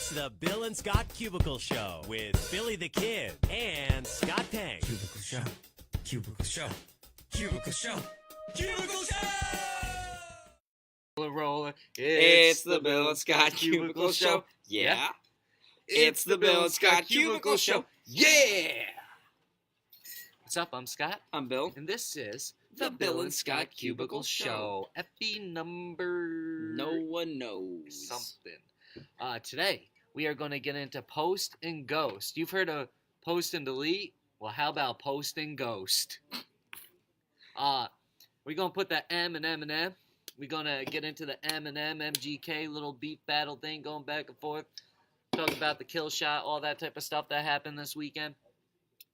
It's the Bill and Scott Cubicle Show with Billy the Kid and Scott Pang. Cubicle Show. Cubicle Show. Cubicle Show. Cubicle Show! Roller. It's the Bill and Scott Cubicle Show. Yeah. It's the Bill and Scott Cubicle Show. Yeah. What's up? I'm Scott. I'm Bill. And this is the Bill and Scott Cubicle Show. Epi number... No one knows. Something. Today, we are going to get into post and ghost. You've heard of post and delete? Well, how about post and ghost? We're going to put the M and Eminem. We're going to get into the Eminem, MGK, little beat battle thing going back and forth. Talk about the kill shot, all that type of stuff that happened this weekend.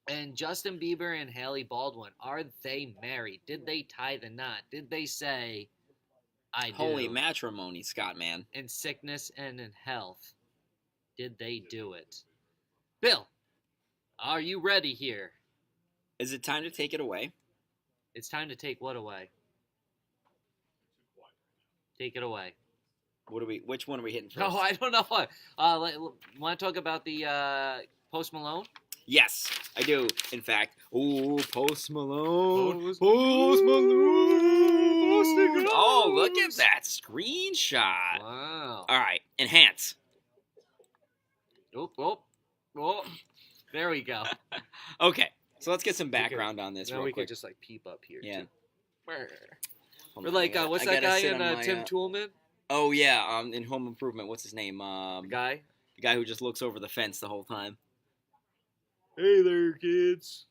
And Justin Bieber and Hailey Baldwin, are they married? Did they tie the knot? Did they say, I do? Holy matrimony, Scott, man. In sickness and in health, did they do it? Bill, are you ready here? Is it time to take it away? It's time to take what away? Take it away. Which one are we hitting first? No, I don't know. Want to talk about the Post Malone? Yes, I do. In fact, Post Malone. Post Malone. Oh, look at that screenshot. Wow. All right, enhance. Oh. There we go. Okay, so let's get some background on this Now real we quick. could just like peep up here. Yeah. Too. Hold We're on, like, I what's gotta that guy sit in on my, Tim Toolman? Oh yeah, in Home Improvement. What's his name? The guy? The guy who just looks over the fence the whole time. Hey there, kids.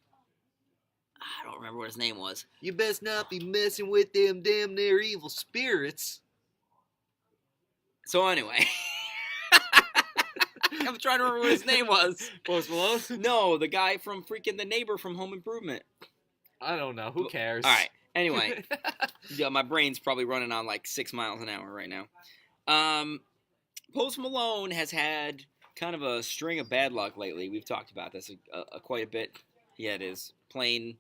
I don't remember what his name was. You best not be messing with them damn near evil spirits. So anyway, I'm trying to remember what his name was. Post Malone? No, the guy from freaking The Neighbor from Home Improvement. I don't know. Who cares? All right. Anyway, yeah, my brain's probably running on like 6 miles an hour right now. Post Malone has had kind of a string of bad luck lately. We've talked about this quite a bit. He had his plane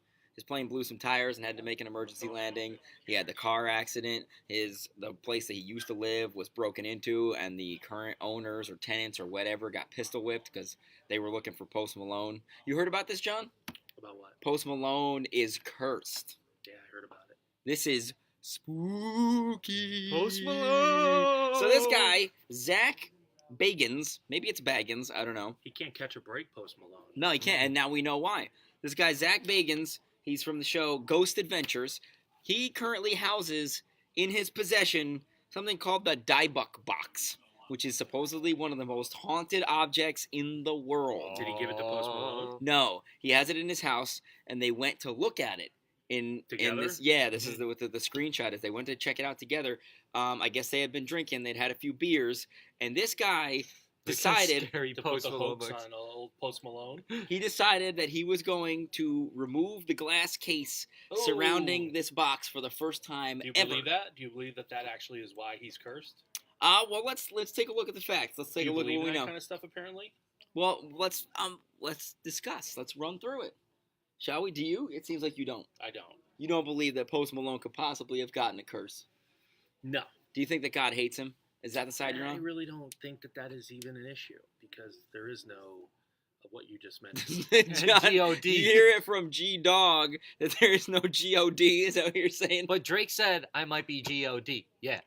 blew some tires and had to make an emergency landing. He had the car accident. The place that he used to live was broken into, and the current owners or tenants or whatever got pistol whipped because they were looking for Post Malone. You heard about this, John? About what? Post Malone is cursed. Yeah, I heard about it. This is spooky. Post Malone! So this guy, Zach Bagans, maybe it's Baggins, I don't know. He can't catch a break, Post Malone. No, he can't, and now we know why. This guy, Zach Bagans, he's from the show Ghost Adventures. He currently houses in his possession something called the Diebuck Box, which is supposedly one of the most haunted objects in the world. Did he give it to Post Malone? No, he has it in his house, and they went to look at it. Together? This is the screenshot. Is they went to check it out together. I guess they had been drinking. They'd had a few beers, and this guy decided Scary To put Post the Malone hopes books. on old Post Malone? he decided that he was going to remove the glass case surrounding this box for the first time Do you ever. believe that? Do you believe that actually is why he's cursed? Well, let's take a look at the facts. Let's take Do a you look at believe what we that know. kind of stuff, apparently? Well, let's discuss. Let's run through it, shall we? Do you? It seems like you don't. I don't. You don't believe that Post Malone could possibly have gotten a curse. No. Do you think that God hates him? Is that the side you're I on? really don't think that is even an issue, because there is no what you just mentioned. John, G.O.D.. You hear it from G-Dog that there is no G-O-D. Is that what you're saying? But Drake said, I might be G.O.D. Yeah.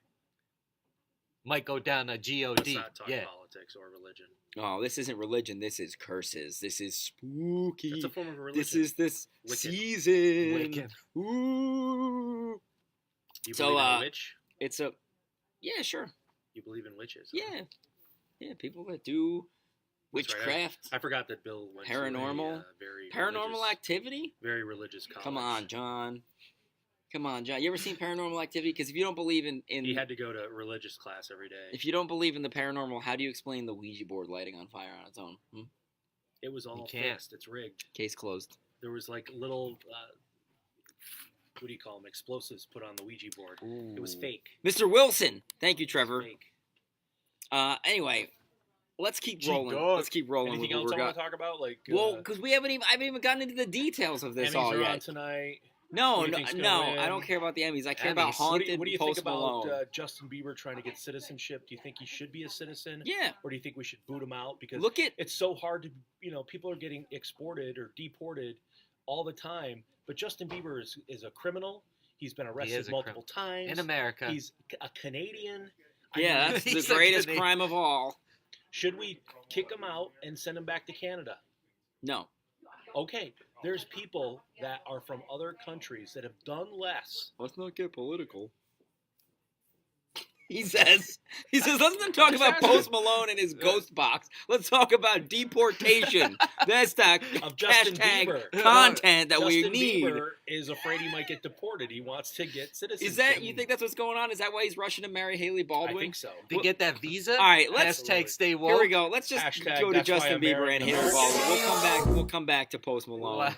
Might go down to Let's G.O.D. not talk Yeah. politics or religion. Oh, this isn't religion. This is curses. This is spooky. It's a form of religion. This is this Wicked. season. Wicked. Ooh. You So, believe in a witch? It's a... Yeah, sure. You believe in witches? huh? Yeah. Yeah, people that do That's right. witchcraft, I forgot that Bill went Paranormal? to a very paranormal religious, activity. very religious college. Come on, John. Come on, John. You ever seen Paranormal Activity? Because if you don't believe in He had to go to religious class every day. if you don't believe in the paranormal, how do you explain the Ouija board lighting on fire on its own? It was all can't. fixed. It's rigged. Case closed. There was like little, what do you call them? Explosives put on the Ouija board. It was Ooh. fake. Mr. Wilson. Thank you, Trevor. Fake. Anyway, let's keep Gee, rolling. dog. Let's keep rolling Anything with what else we're I want got. to talk about? Like, Well, because I haven't even gotten into the details of this Emmys all are on yet. tonight. No, Who do you no, think's gonna no. win? I don't care about the Emmys. I care about Emmys. Haunted What do you Post think about Malone. Justin Bieber trying to get citizenship? Do you think he should be a citizen? Yeah. Or do you think we should boot him out? Because Look at it's so hard to, people are getting exported or deported all the time. But Justin Bieber is a criminal. He's been arrested multiple times. in America. He's a Canadian. yeah, that's the He's a greatest Canadian. crime of all. Should we kick him out and send him back to Canada? No. Okay, there's people that are from other countries that have done less. Let's not get political. He says, let's not talk about Post Malone and his ghost box. Let's talk about deportation. That's the Of Justin hashtag Bieber. content that Justin we need. Bieber is afraid he might get deported. He wants to get citizenship. Is that, you think that's what's going on? Is that why he's rushing to marry Hailey I Baldwin? think so. To get that visa? All right, let's Hashtag stay woke. Here we go. Let's just Hashtag go to that's why Justin I'm Bieber marrying and an Hailey American. Baldwin. We'll come back to Post Malone Wow.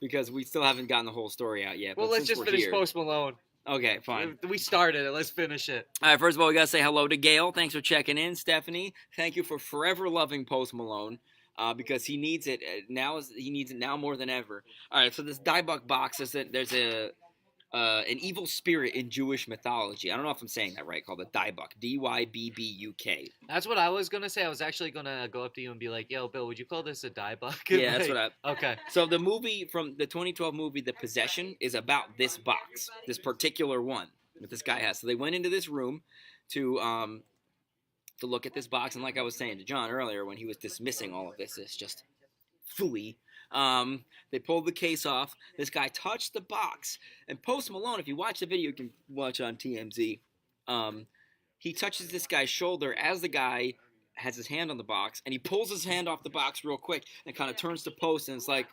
because we still haven't gotten the whole story out yet. Well, but let's since just we're finish here- Post Malone. Okay, fine. We started it. Let's finish it. All right, first of all, we got to say hello to Gail. Thanks for checking in. Stephanie, thank you for forever loving Post Malone because he needs it he needs it now more than ever. All right, so this Dybbuk box, there's an evil spirit in Jewish mythology. I don't know if I'm saying that right, called the Dybbuk, Dybbuk. That's what I was going to say. I was actually going to go up to you and be like, yo, Bill, would you call this a Dybbuk? Yeah, that's what I... Okay. So the movie from the 2012 movie, The Possession, is about this box, this particular one that this guy has. So they went into this room to look at this box, and like I was saying to John earlier when he was dismissing all of this, it's just phooey. They pulled the case off. This guy touched the box, and Post Malone, if you watch the video, you can watch on TMZ. He touches this guy's shoulder as the guy has his hand on the box, and he pulls his hand off the box real quick and kind of turns to Post, and it's like,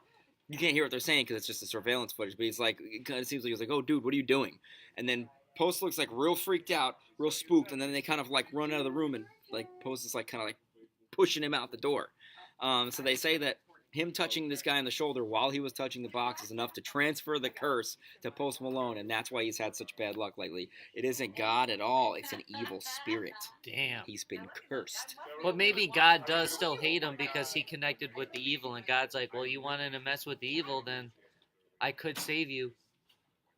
you can't hear what they're saying because it's just the surveillance footage, but he's like, it kind of seems like he's like, oh, dude, what are you doing? And then Post looks like real freaked out, real spooked, and then they kind of like run out of the room, and like Post is like kind of like pushing him out the door. So they say that him touching this guy on the shoulder while he was touching the box is enough to transfer the curse to Post Malone, and that's why he's had such bad luck lately. It isn't God at all. It's an evil spirit. Damn. He's been cursed. But maybe God does still hate him because he connected with the evil, and God's like, well, you wanted to mess with the evil, then I could save you.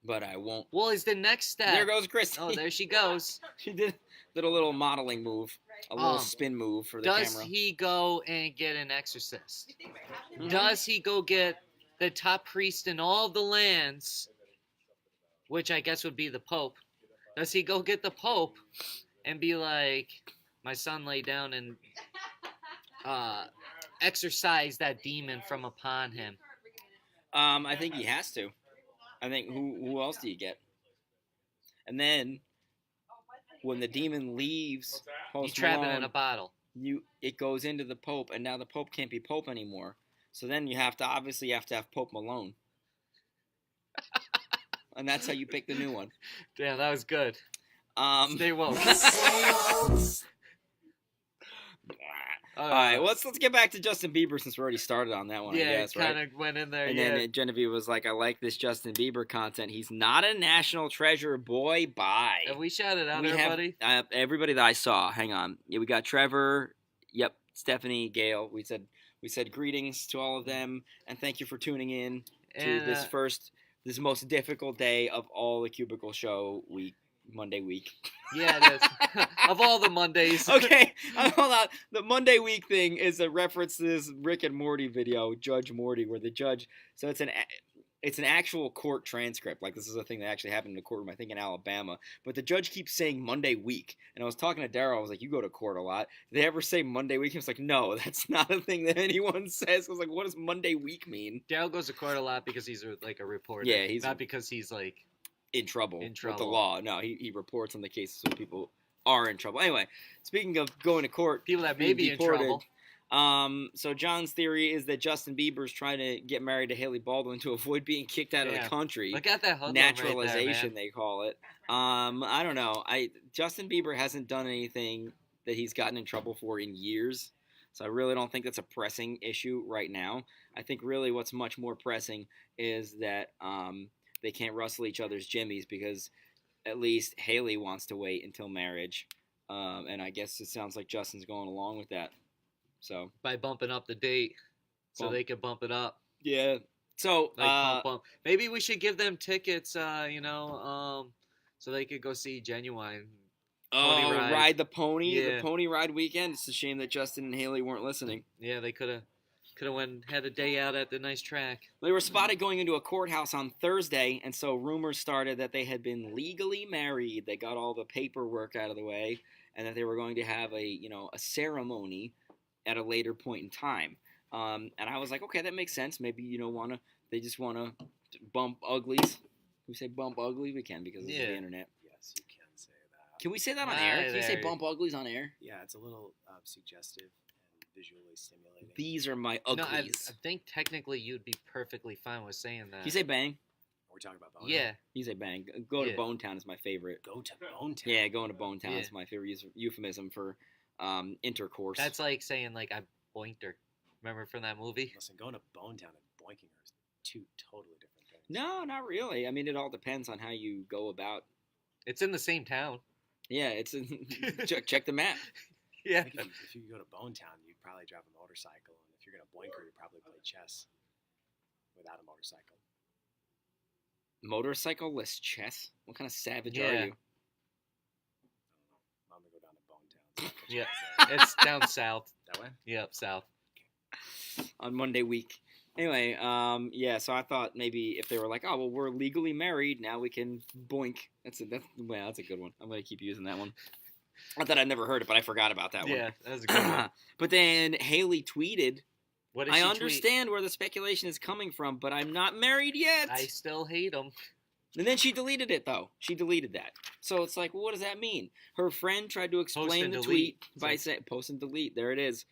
But I won't. Well, is the next step. There goes Christy. Oh, there she goes. She did a little modeling move, a little spin move for the Does camera. he go and get an exorcist? Mhm. Does he go get the top priest in all the lands, which I guess would be the Pope? Does he go get the Pope and be like, my son lay down and exorcise that demon from upon him? I think he has to. I think who else do you get? And then when the demon leaves You Post trap it Malone, in a bottle. it goes into the Pope, and now the Pope can't be Pope anymore. So then you have to have Pope Malone. And that's how you pick the new one. Damn, that was good. Stay woke. All right, let's get back to Justin Bieber since we already started on that one. Yeah, I guess, kind right? of went in there. And yeah. then Genevieve was like, "I like this Justin Bieber content. He's not a national treasure, boy. Bye." Have we shouted out We everybody? have everybody that I saw. Hang on. Yeah, we got Trevor. Yep, Stephanie, Gail. We said greetings to all of them, and thank you for tuning in to And, this most difficult day of all the Cubicle Show week, Monday week. yeah, it is. Of all the Mondays. Okay, hold on. The Monday week thing is a reference to this Rick and Morty video, Judge Morty, where the judge. So it's an actual court transcript. Like, this is a thing that actually happened in a courtroom, I think in Alabama. But the judge keeps saying Monday week. And I was talking to Daryl. I was like, you go to court a lot. Did they ever say Monday week? He was like, no, that's not a thing that anyone says. I was like, what does Monday week mean? Daryl goes to court a lot because he's like a reporter. Yeah, he's not because he's like in trouble in with the trouble. law. No, he reports on the cases when people are in trouble. Anyway, speaking of going to court, people that may being be in deported, trouble. So John's theory is that Justin Bieber's trying to get married to Hailey Baldwin to avoid being kicked out of Yeah. the country. Look at that hook Naturalization, right there, they call it. I don't know. Justin Bieber hasn't done anything that he's gotten in trouble for in years, so I really don't think that's a pressing issue right now. I think really what's much more pressing is that they can't rustle each other's jimmies because at least Hailey wants to wait until marriage, and I guess it sounds like Justin's going along with that. So by bumping up the date so Bump. they can bump it up. yeah, So, Like, pump. Maybe we should give them tickets, so they could go see Genuine. Pony ride. Ride the Pony, Yeah. the Pony Ride weekend. It's a shame that Justin and Hailey weren't listening. Yeah, they could have had a day out at the nice track. They were spotted going into a courthouse on Thursday, and so rumors started that they had been legally married. They got all the paperwork out of the way, and that they were going to have a ceremony at a later point in time. And I was like, okay, that makes sense. Maybe they just want to bump uglies. We say bump ugly? We can because of the internet. Yes, you can say that. Can we say that on air? Can you say bump uglies on air? Yeah, it's a little suggestive and visually stimulating. These are my No, uglies. I think technically you'd be perfectly fine with saying that. Can you say bang? We're talking about Bone. Yeah. You say bang. Go to Yeah. Bone Town is my favorite. Go to Bone Town. Yeah, going to Bone Town Yeah. is my favorite euphemism for intercourse. That's like saying, like, I boinked her. Remember from that movie? Listen, going to Bone Town and boinking her is two totally different things. No, not really. I mean, it all depends on how you go about. It's in the same town. Yeah, it's check the map. Yeah. I think if you go to Bone Town, you'd probably drive a motorcycle, and if you're gonna boink her, you'd probably play chess without a motorcycle. Motorcycle-less chess? What kind of savage Yeah. are you? I don't know. I'm gonna go down to Bone Town. So Yeah. It's down south. that way. Yep, south. On Monday week. Anyway, so I thought maybe if they were like, oh, well, we're legally married, now we can boink. That's a good one. I'm going to keep using that one. Not that I've never heard it, but I forgot about that Yeah, that was a good one. one. But then Hailey tweeted, What did I she understand where the speculation is coming from, but I'm not married yet. tweet? I still hate him. And then she deleted it, though. She deleted that. So it's like, well, what does that mean? Her friend tried to explain and the delete. tweet by saying, post and delete. There it is.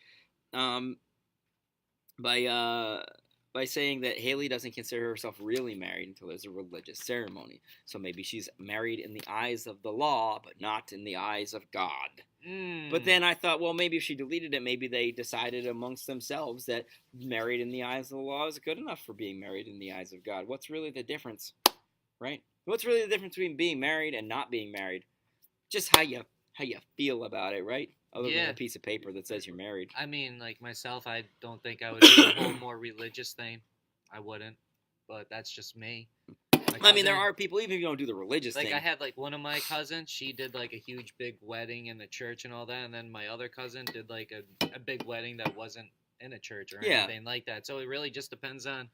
By saying that Hailey doesn't consider herself really married until there's a religious ceremony. So maybe she's married in the eyes of the law, but not in the eyes of God. But then I thought, well, maybe if she deleted it, maybe they decided amongst themselves that married in the eyes of the law is good enough for being married in the eyes of God. What's really the difference, right? What's really the difference between being married and not being married? Just how you feel about it, right? Other than a piece of paper that says you're married. I mean, like myself, I don't think I would do the whole more religious thing. I wouldn't. But that's just me. I mean, there are people, even if you don't do the religious like thing. I had like one of my cousins, she did like a huge big wedding in the church and all that, and then my other cousin did like a big wedding that wasn't in a church or anything like that. So it really just depends on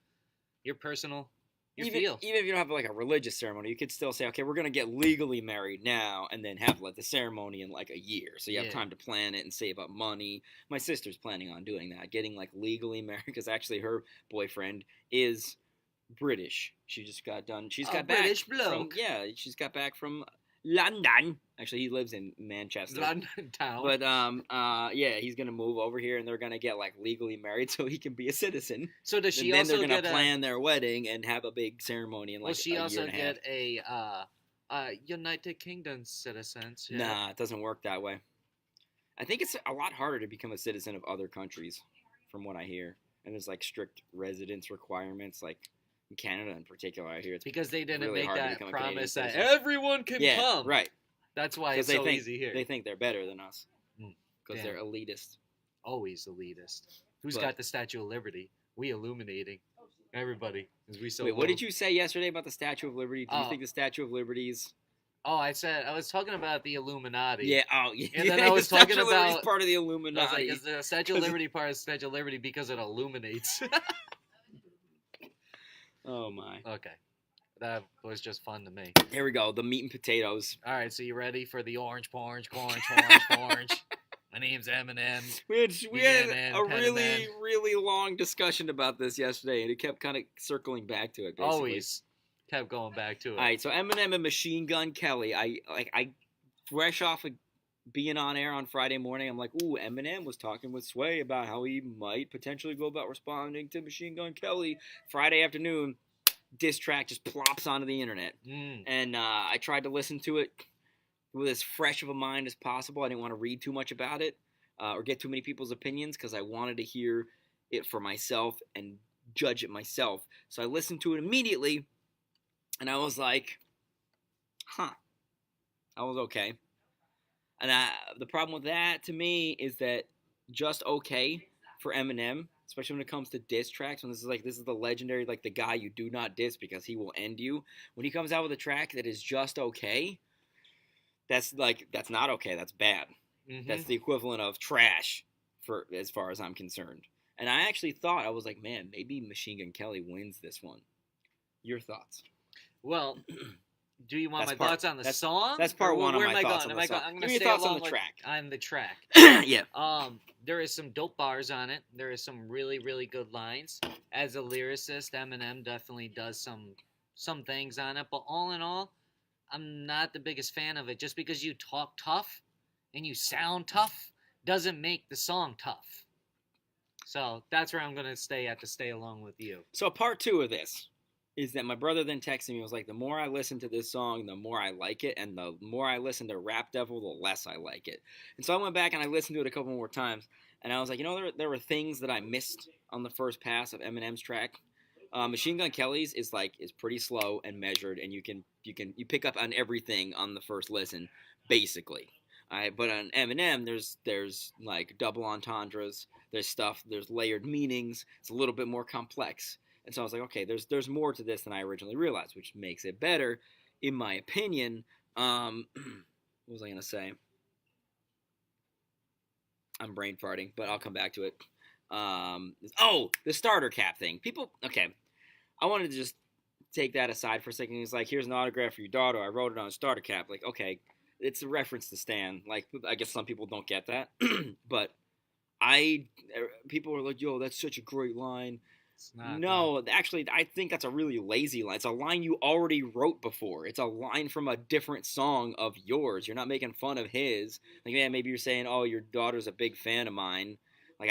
your personal feel. Even if you don't have like a religious ceremony, you could still say, okay, we're gonna get legally married now, and then have like the ceremony in like a year, so you have time to plan it and save up money. My sister's planning on doing that, getting like legally married, because actually her boyfriend is British. She just got done. She's got back British from bloke. she's got back from London. Actually, he lives in Manchester. London town. But he's gonna move over here, and they're gonna get like legally married so he can be a citizen. So does she And then also they're gonna get plan their wedding and have a big ceremony in like Will she a also year and a half. get a United Kingdom citizen? Yeah. Nah, it doesn't work that way. I think it's a lot harder to become a citizen of other countries, from what I hear. And there's like strict residence requirements, like in Canada in particular. I hear it's Because they didn't really make hard to that become a Canadian promise that citizen. everyone can yeah, come. right. That's why it's They so think, easy here. They think they're better than us because Damn. they're elitist. Always elitist. Who's But- got the Statue of Liberty? We illuminating everybody. As we so Wait, what little. did you say yesterday about the Statue of Liberty? Do you think the Statue of Liberty's... Oh, I was talking about the Illuminati. Yeah, yeah. And then I was the Statue talking of Liberty's about- part of the I was Illuminati. like, is the Statue of Liberty part of the Statue of Liberty because it illuminates? Oh, my. Okay. That was just fun to me. Here we go, the meat and potatoes. All right, so you ready for the orange? My name's Eminem. We had Eminem, a really, Penman. really long discussion about this yesterday, and it kept kind of circling back to it, basically. Always kept going back to it. All right, so Eminem and Machine Gun Kelly. I fresh off of being on air on Friday morning, I'm like, ooh, Eminem was talking with Sway about how he might potentially go about responding to Machine Gun Kelly. Friday afternoon, diss track just plops onto the internet. And I tried to listen to it with as fresh of a mind as possible. I didn't want to read too much about it or get too many people's opinions because I wanted to hear it for myself and judge it myself. So I listened to it immediately, and I was like, huh. I was okay. And the problem with that, to me, is that just okay for Eminem especially when it comes to diss tracks. When this is the legendary, like, the guy you do not diss because he will end you. When he comes out with a track that is just okay, that's not okay. That's bad. Mm-hmm. That's the equivalent of trash, for as far as I'm concerned. And I actually thought, I was like, man, maybe Machine Gun Kelly wins this one. Your thoughts? Well, do you want That's my thoughts on the song? That's part Or one of where my am I thoughts going? on the song. I'm Give going me to your stay thoughts on along the with track. on the track. Yeah. There is some dope bars on it. There is some really, really good lines. As a lyricist, Eminem definitely does some things on it. But all in all, I'm not the biggest fan of it. Just because you talk tough and you sound tough doesn't make the song tough. So that's where I'm going to stay along with you. So part two of this is that my brother then texted me and was like, the more I listen to this song, the more I like it, and the more I listen to Rap Devil, the less I like it. And so I went back and I listened to it a couple more times, and I was like, there were things that I missed on the first pass of Eminem's track. Machine Gun Kelly's is pretty slow and measured, and you pick up on everything on the first listen, basically. But on Eminem, there's like double entendres, there's layered meanings. It's a little bit more complex. And so I was like, okay, there's more to this than I originally realized, which makes it better, in my opinion. What was I going to say? I'm brain farting, but I'll come back to it. The starter cap thing. Okay, I wanted to just take that aside for a second. He's like, here's an autograph for your daughter. I wrote it on a starter cap. Like, okay, it's a reference to Stan. Like, I guess some people don't get that. But people are like, yo, that's such a great line. No, actually, I think that's a really lazy line. It's a line you already wrote before. It's a line from a different song of yours. You're not making fun of his. Like, yeah, maybe you're saying, oh, your daughter's a big fan of mine. Like,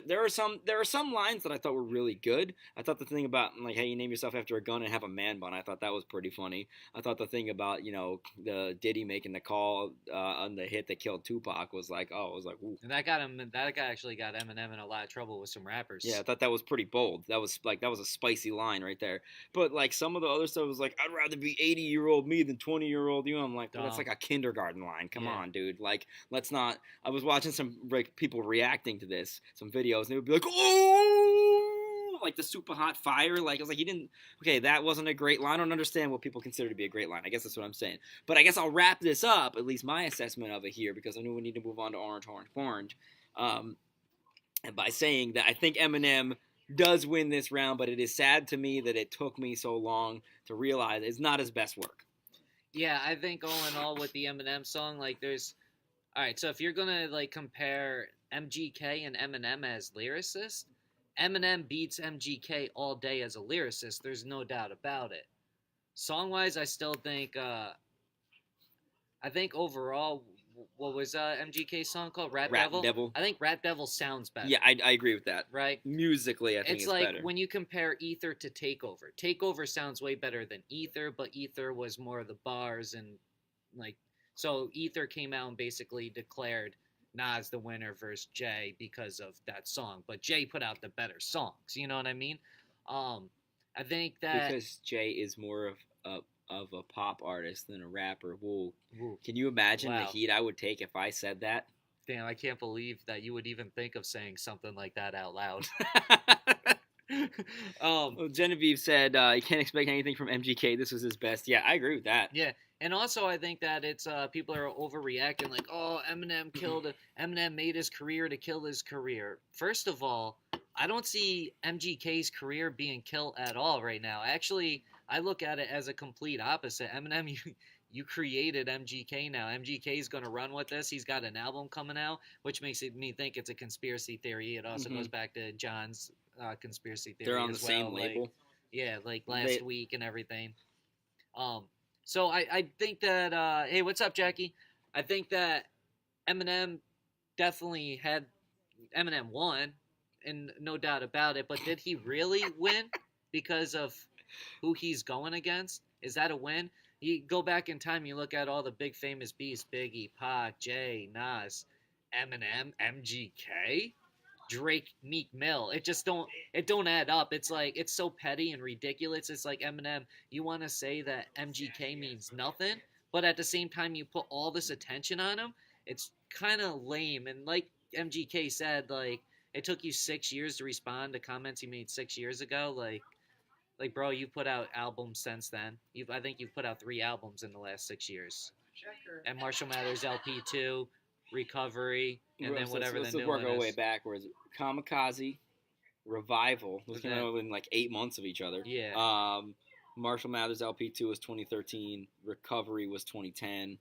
there are some lines that I thought were really good. I thought the thing about, like, hey, you name yourself after a gun and have a man bun, I thought that was pretty funny. I thought the thing about, the Diddy making the call on the hit that killed Tupac was like, ooh. And that guy actually got Eminem in a lot of trouble with some rappers. Yeah, I thought that was pretty bold. That was a spicy line right there. But, like, some of the other stuff was like, I'd rather be 80-year-old me than 20-year-old you. I'm like, well, that's like a kindergarten line. Come on, dude. Like, let's not. I was watching some people reacting to this, some videos, and they would be like, oh, like the super hot fire. Like, I was like, that wasn't a great line. I don't understand what people consider to be a great line. I guess that's what I'm saying. But I guess I'll wrap this up, at least my assessment of it here, because I know we need to move on to Orange. And by saying that I think Eminem does win this round, but it is sad to me that it took me so long to realize it's not his best work. Yeah, I think all in all with the Eminem song, like all right, so if you're going to like compare MGK and Eminem as lyricists, Eminem beats MGK all day as a lyricist. There's no doubt about it. Song-wise, I still think, I think overall, what was MGK's song called? Rap Devil? I think Rap Devil sounds better. Yeah, I agree with that. Right? Musically, I think it's like better. When you compare Ether to Takeover. Takeover sounds way better than Ether, but Ether was more of the bars and like... So Ether came out and basically declared Nas the winner versus Jay because of that song. But Jay put out the better songs. You know what I mean? I think that... Because Jay is more of a pop artist than a rapper. Whoa. Can you imagine the heat I would take if I said that? Damn, I can't believe that you would even think of saying something like that out loud. Well, Genevieve said, you can't expect anything from MGK. This was his best. Yeah, I agree with that. Yeah, and also I think that it's people are overreacting like, oh, Eminem made his career to kill his career. First of all, I don't see MGK's career being killed at all right now. Actually, I look at it as a complete opposite. Eminem, you created MGK now. MGK is going to run with this. He's got an album coming out, which makes me think it's a conspiracy theory. It also goes back to John's conspiracy theory. They're on as the same label. Like last week and everything. So I think that hey, what's up, Jackie? I think that Eminem definitely had Eminem won, and no doubt about it. But did he really win because of who he's going against? Is that a win? You go back in time, you look at all the big famous beasts: Biggie, Pac, Jay, Nas, Eminem, MGK, Drake, Meek Mill. It don't add up. It's like, it's so petty and ridiculous. It's like, Eminem, you want to say that MGK means nothing, but at the same time you put all this attention on him. It's kind of lame. And like MGK said, like, it took you 6 years to respond to comments you made 6 years ago. Like, bro, you put out albums since then. I think you've put out 3 albums in the last 6 years. And Marshall Mathers LP2, Recovery, and then whatever the new one is. Let's work our way backwards. Kamikaze, Revival. Those came out in like 8 months of each other. Yeah. Marshall Mathers LP2 was 2013. Recovery was 2010.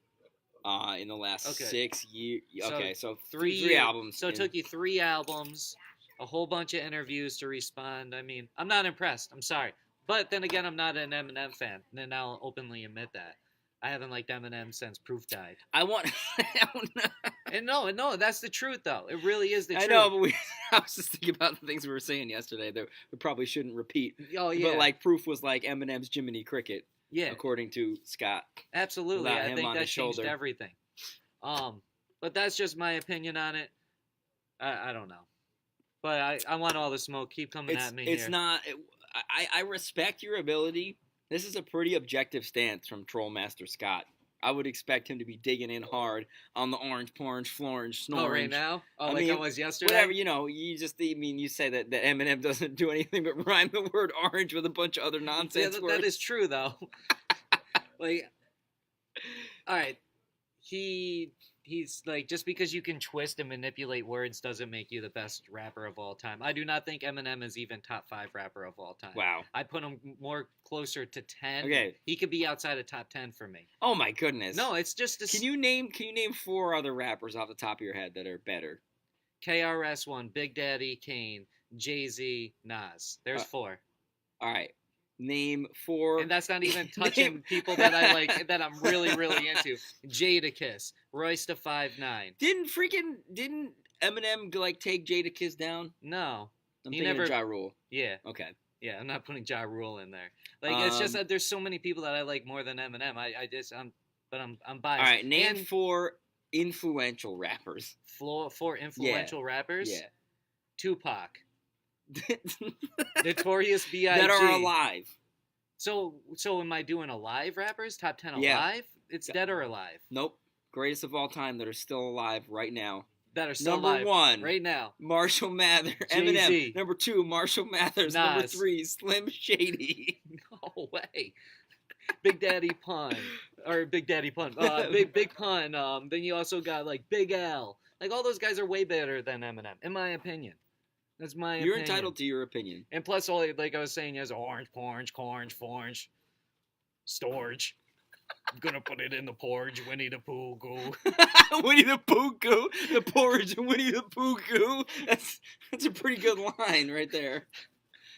In the last 6 years. Okay, so three albums. So it took you 3 albums, a whole bunch of interviews to respond. I mean, I'm not impressed. I'm sorry. But then again, I'm not an Eminem fan. And I'll openly admit that. I haven't liked Eminem since Proof died. And no, that's the truth, though. It really is the truth. I know, but I was just thinking about the things we were saying yesterday that we probably shouldn't repeat. Oh, yeah. But, like, Proof was like Eminem's Jiminy Cricket. Yeah. According to Scott. Absolutely. I think that changed everything. But that's just my opinion on it. I don't know. But I want all the smoke. Keep coming at me It's not... I respect your ability. This is a pretty objective stance from Trollmaster Scott. I would expect him to be digging in hard on the orange, florange, snorange. Oh, right now? Oh, I was yesterday? Whatever, you say that Eminem doesn't do anything but rhyme the word orange with a bunch of other nonsense words. That is true, though. Like, all right, he's like, just because you can twist and manipulate words doesn't make you the best rapper of all time. I do not think Eminem is even top 5 rapper of all time. Wow. I put him more closer to 10. Okay. He could be outside of top 10 for me. Oh my goodness. No, it's just Can you name 4 other rappers off the top of your head that are better? KRS-One, Big Daddy, Kane, Jay-Z, Nas. There's 4. All right. Name 4. And that's not even touching people that I like, that I'm really, really into. Jadakiss, Royce da 5'9". Didn't Eminem like take Jadakiss down? No. I'm thinking of Ja Rule. Yeah. Okay. Yeah, I'm not putting Ja Rule in there. Like, it's just that there's so many people that I like more than Eminem. I'm biased. All right, name 4 influential rappers. 4 influential rappers? Yeah. Tupac. Notorious B.I.G. That are alive. So am I doing alive rappers? Top 10 alive? Yeah. It's dead or alive? Nope. Greatest of all time that are still alive right now. That are still Number alive 1. right now. Marshall Mathers. Jay-Z. Eminem. Number 2. Marshall Mathers. Nas. Number 3. Slim Shady. No way. Big Daddy Pun. Or Big Daddy Pun. Big Pun. Then you also got like Big L. Like, all those guys are way better than Eminem, in my opinion. That's my opinion. You're entitled to your opinion. And plus, like I was saying, there's orange, storage. I'm gonna put it in the porridge, Winnie the Pooh goo. Winnie the Pooh goo? The porridge and Winnie the Pooh goo? That's a pretty good line right there.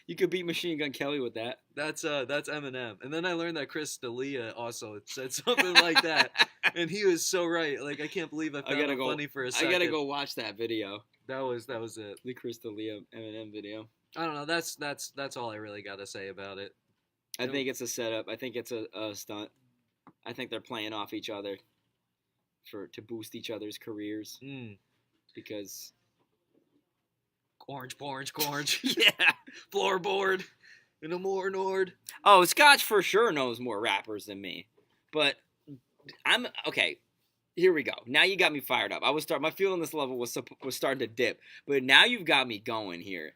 You could beat Machine Gun Kelly with that. That's Eminem. And then I learned that Chris D'Elia also said something like that. And he was so right. Like, I can't believe I found it funny for a second. I gotta go watch that video. That was it. The Chris D'Elia Eminem video. I don't know. That's all I really got to say about it. I think it's a setup. I think it's a stunt. I think they're playing off each other to boost each other's careers. Because orange. Yeah. Floorboard. And a more Nord. Oh, Scotch for sure knows more rappers than me. But I'm okay. Here we go. Now you got me fired up. My feelingness level was starting to dip, but now you've got me going here.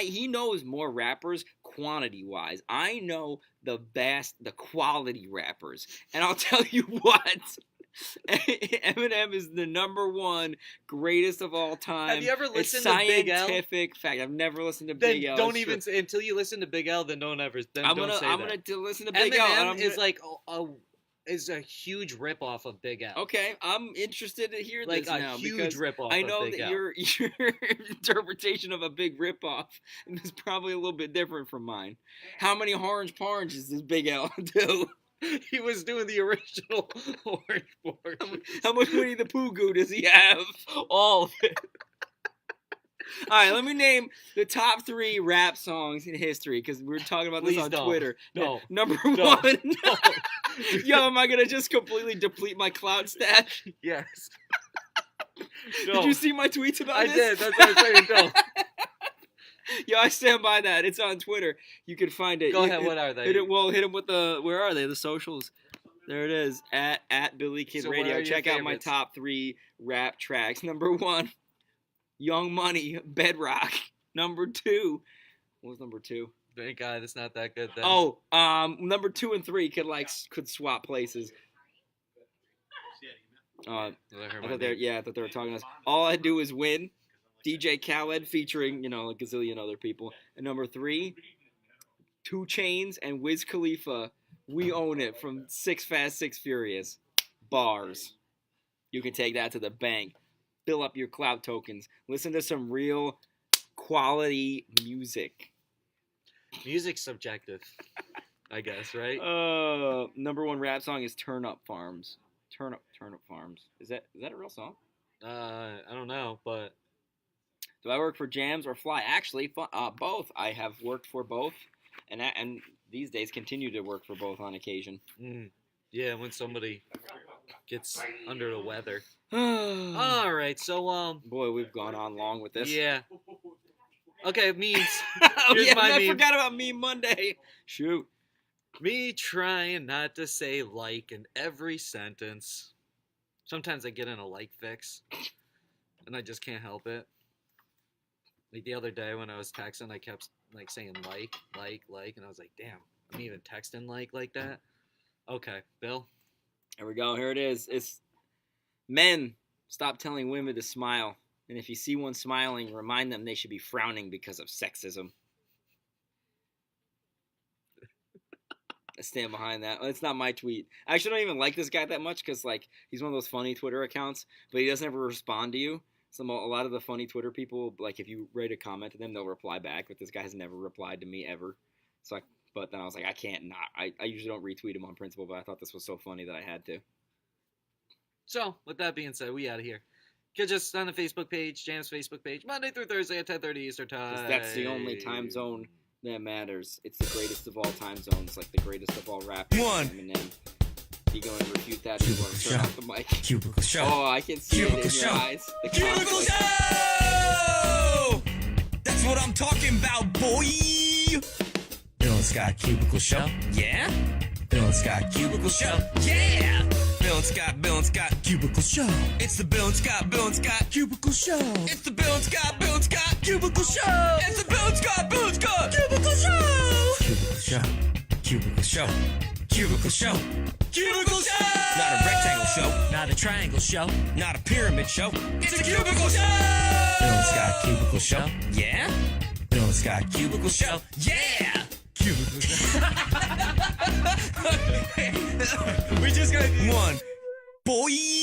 He knows more rappers quantity wise. I know the quality rappers, and I'll tell you what. Eminem is the number 1 greatest of all time. Have you ever listened to Big L? Scientific fact. I've never listened to Big L. Don't even say, until you listen to Big L. Then don't ever. Then I'm don't say gonna that. listen to Big Eminem L. is like is a huge ripoff of Big L. Okay, I'm interested to hear this now. Like a huge ripoff. I know of Big that L. your interpretation of a big ripoff is probably a little bit different from mine. How many orange porridges does Big L do? He was doing the original orange porridge. How much Winnie the Pooh goo does he have? All of it. All right, let me name the top 3 rap songs in history because we were talking about this on Twitter. No. Number 1. No. Yo, am I going to just completely deplete my cloud stash? Yes. Did you see my tweets about this? I did. That's what I'm saying. No. Yo, I stand by that. It's on Twitter. You can find it. Go ahead. What are they? Hit them with the. Where are they? The socials. There it is. At Billy Kid Radio. Check out my top 3 rap tracks. Number 1, Young Money, Bedrock. Number 2. What was number 2? Thank God it's not that good then. Oh, number 2 and 3 could swap places. I thought they were talking to us. All I Do Is Win. DJ Khaled featuring, a gazillion other people. And number 3, 2 Chainz and Wiz Khalifa. We Own It from 6 Fast 6 Furious. Bars. You can take that to the bank. Fill up your clout tokens. Listen to some real quality music. Music's subjective, I guess, right? Number 1 rap song is Turn Up Farms. Turn Up Farms. Is that a real song? I don't know, but do I work for Jams or Fly? Actually, both. I have worked for both, and these days continue to work for both on occasion. Yeah, when somebody gets under the weather. All right, so boy, we've gone on long with this. Yeah. Okay, memes. I forgot about Meme Monday. Shoot. Me trying not to say like in every sentence. Sometimes I get in a like fix, and I just can't help it. Like the other day when I was texting, I kept saying like, and I was like, damn, I'm even texting like that. Okay, Bill. There we go. Here it is. It's men, stop telling women to smile. And if you see one smiling, remind them they should be frowning because of sexism. I stand behind that. It's not my tweet. I actually don't even like this guy that much because, he's one of those funny Twitter accounts, but he doesn't ever respond to you. A lot of the funny Twitter people, if you write a comment to them, they'll reply back, but this guy has never replied to me ever. But then I was like, I can't not. I usually don't retweet him on principle, but I thought this was so funny that I had to. So, with that being said, we out of here. Catch us on the Facebook page, Jam's Facebook page, Monday through Thursday at 10:30 Eastern Time. That's the only time zone that matters. It's the greatest of all time zones, the greatest of all rap. Eminem. You going to refute that? You want to turn off the mic? Cubicle Show. Oh, I can see Cubicle it in Show. your eyes. The Cubicle conflict. Show! That's what I'm talking about, boy! Bill and Scott Cubicle Show. Yeah? Bill and Scott Cubicle Show. Yeah! Bill and Scott Cubicle Show. It's the Bill and Scott Cubicle Show. It's the Bill and Scott Cubicle Show. It's the Bill and Scott Cubicle Show. Cubicle Show. Cubicle Show. Cubicle Show. Cubicle Show. Not a rectangle show. Not a triangle show. Not a pyramid show. It's a cubicle show. Bill and Scott Cubicle Show. Yeah? Bill and Scott Cubicle Show. Yeah! Cubicle Show. We just got one. Boy!